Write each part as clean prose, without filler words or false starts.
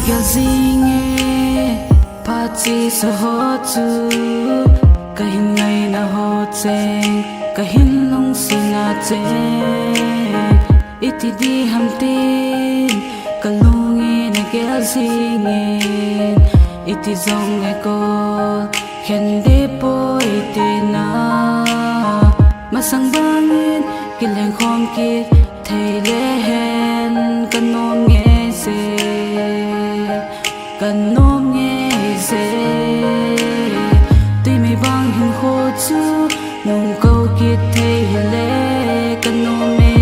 gyal zinge Pachi sa ho chu Kahin ngay na ho cheng Kahin nung singa cheng Iti di hamtin Kalungi na gyal zinge Iti zong eko Hindi po iti na Masang bangin Kileng khom kit Thay lehen Kanom nghe se Kanom nghe se Tuy may bang hình khô chu Nung câu kit thay le Kanom me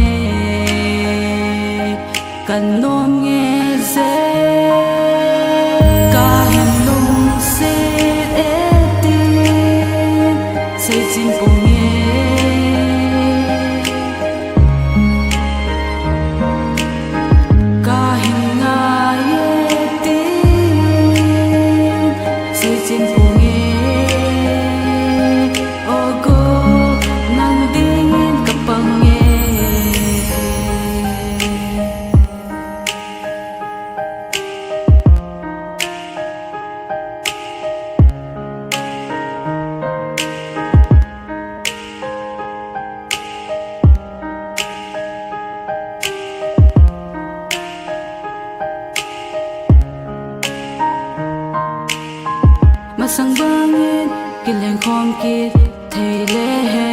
Kanom nghe se Kahem lung se etin Say chin po nghe Masang bangin Kileng khom kit Thay lehen